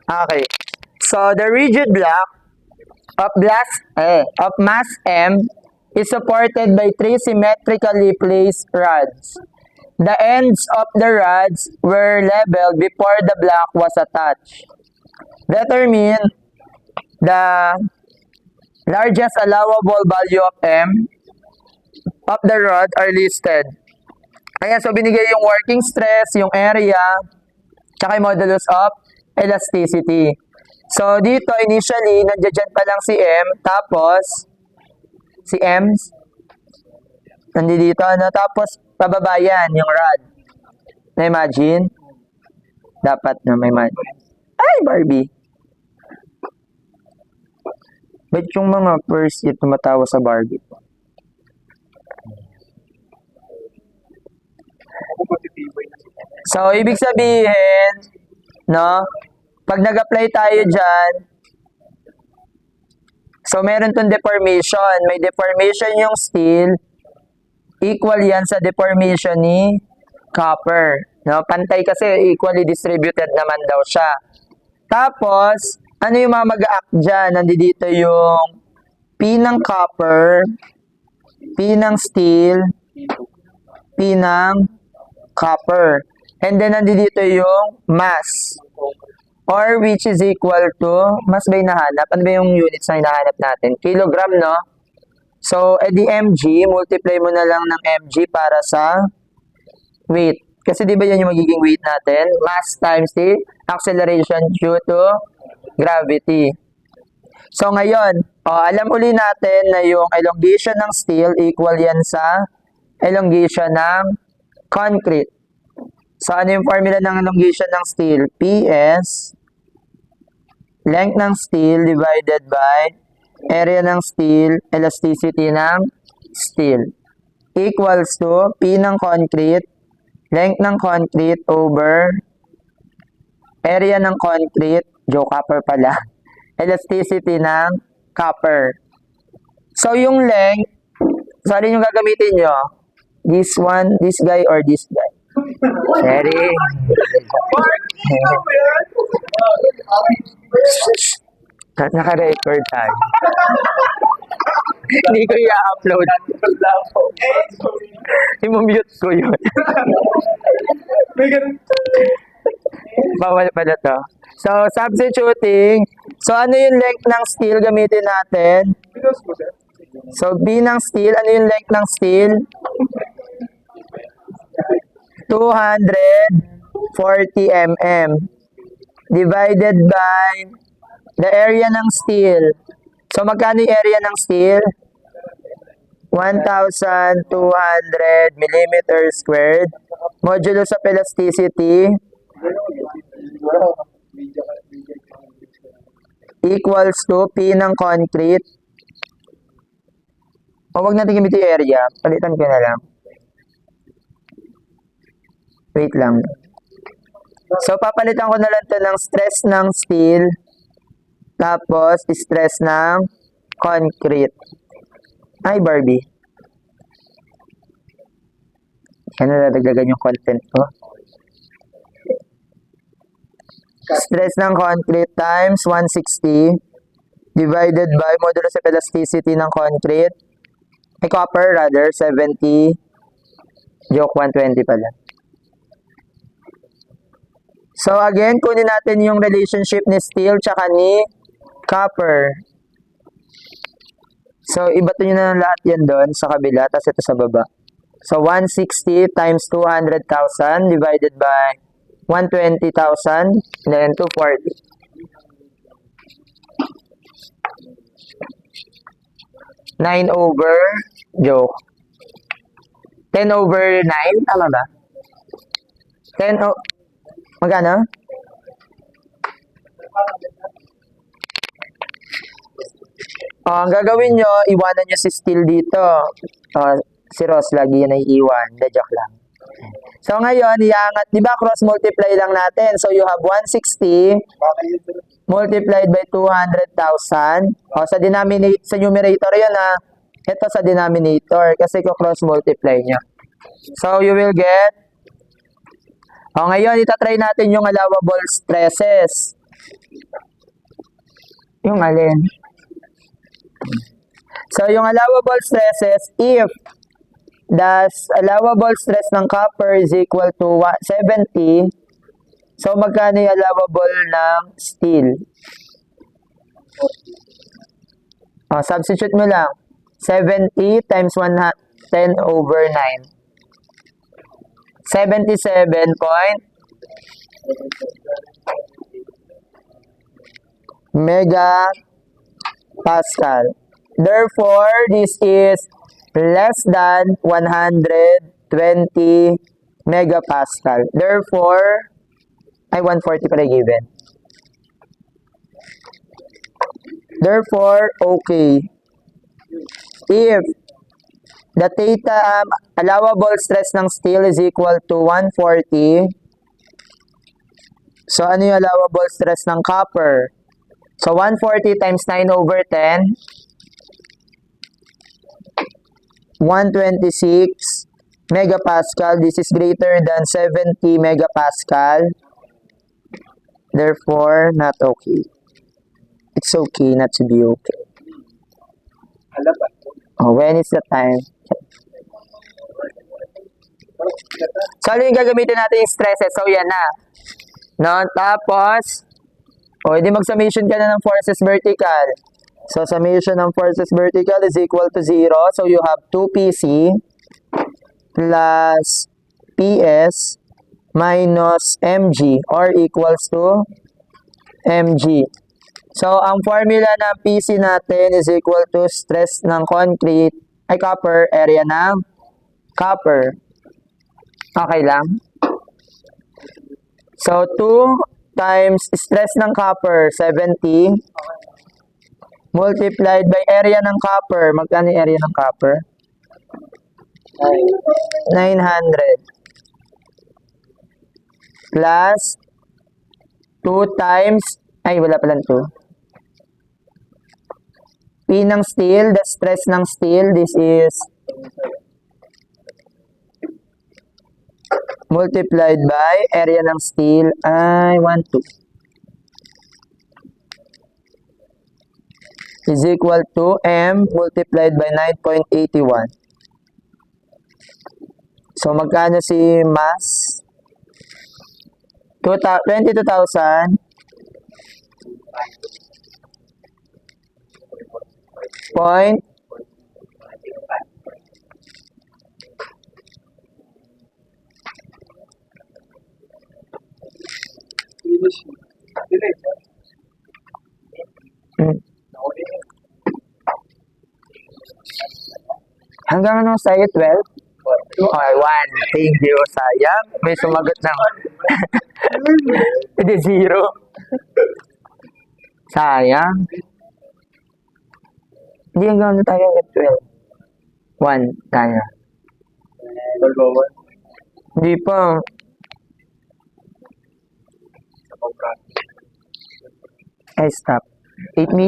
Okay. So the rigid block of mass M is supported by three symmetrically placed rods. The ends of the rods were leveled before the block was attached. Determine the largest allowable value of M of the rod are listed. Ayan, so binigay yung working stress, yung area, tsaka yung modulus of elasticity. So, dito, initially, nandiyan pa lang si M, tapos, si M, nandito, ano, tapos, pababa yan, yung rod. Na-imagine? Dapat na may Ay, Barbie! Ba't yung mga first year tumatawa sa Barbie? So, ibig sabihin, no, pag nag-apply tayo dyan, so meron tong deformation. May deformation yung steel, equal yan sa deformation ni copper. No? Pantay kasi equally distributed naman daw siya. Tapos, ano yung mga mag-a-act dyan? Nandito yung P ng copper, P ng steel, P ng copper. And then, nandito yung mass. Or which is equal to, mass ba hinahanap? Ano ba yung units na hinahanap natin? Kilogram, no? So, edi mg, multiply mo na lang ng mg para sa weight. Kasi di ba yan yung magiging weight natin? Mass times the acceleration due to gravity. So, ngayon, alam uli natin na yung elongation ng steel equal yan sa elongation ng concrete. So, ano yung formula ng elongation ng steel? PS, length ng steel divided by area ng steel, elasticity ng steel. Equals to P ng concrete, length ng concrete over area ng concrete, copper pala, elasticity ng copper. So, yung length, saan yung gagamitin nyo? This one, this guy, or this guy? Sorry. Naka-record tayo. Hindi ko i-upload. I-mute ko yun. Bawal pala to. So, substituting. So, ano yung length ng steel gamitin natin? So, B ng steel. Ano yung length ng steel? 240 mm divided by the area ng steel. So, magkano yung area ng steel? 1,200 millimeters squared. Modulus of elasticity equals to P ng concrete. O, wag natin gamitin yung area. Palitan ko na lang. Wait lang. So, papalitan ko na lang ito ng stress ng steel. Tapos, stress ng concrete. Ay, Barbie. Kaya nadagdagan yung content ko. Stress ng concrete times 160 divided by modulus of elasticity ng concrete. Ay, copper rather, 70. 120 pala. So, again, kunin natin yung relationship ni steel tsaka ni copper. So, ibato nyo na lahat yan doon sa kabila, tapos ito sa baba. So, 160 times 200,000 divided by 120,000, and then 240. Nine over, joke. 10 over 9, tama ba? 10 over, magkano? Ang gagawin nyo, iwanan nyo si steel dito. Si Ross lagi yan ay iwan. Joke lang. So ngayon, iangat, di ba cross multiply lang natin? So you have 160 multiplied by 200,000. Sa sa numerator yun ha. Ito sa denominator kasi ko cross multiply nyo. So you will get, ngayon itatry natin yung allowable stresses. Yung alin? So, yung allowable stresses, if the allowable stress ng copper is equal to 70, so magkano yung allowable ng steel? Substitute mo lang. 70 times 10 over 9. 77 megapascal. Therefore, this is less than 120 megapascal. Therefore, 140 pala given. Therefore, okay. If the theta allowable stress ng steel is equal to 140, so ano yung allowable stress ng copper? So, 140 times 9 over 10, 126 megapascal. This is greater than 70 megapascal. Therefore, not okay. It's okay not to be okay. When is the time? So, ano yung gagamitin natin yung stresses? So, yan na. No? Tapos, edi mag-summation ka na ng forces vertical. So, summation ng forces vertical is equal to 0. So, you have 2PC plus PS minus MG or equals to MG. So, ang formula ng PC natin is equal to stress ng concrete, copper, area ng copper. Okay lang? So, 2 times stress ng copper, 70, multiplied by area ng copper. Magkano yung area ng copper? 900. Plus 2 times, wala palang 2. P ng steel, the stress ng steel, this is multiplied by area ng steel, 12. Is equal to M multiplied by 9.81. So, magkano si mass? 22,000. Point. Hanggang ano sa'yo? 12? Okay, 1. Thank you. Sayang. May sumagot na. Hindi, 0. Sayang. Hindi hanggang ano tayo at 12. 1 tayo. Hindi pa. Stop. 8 minutes.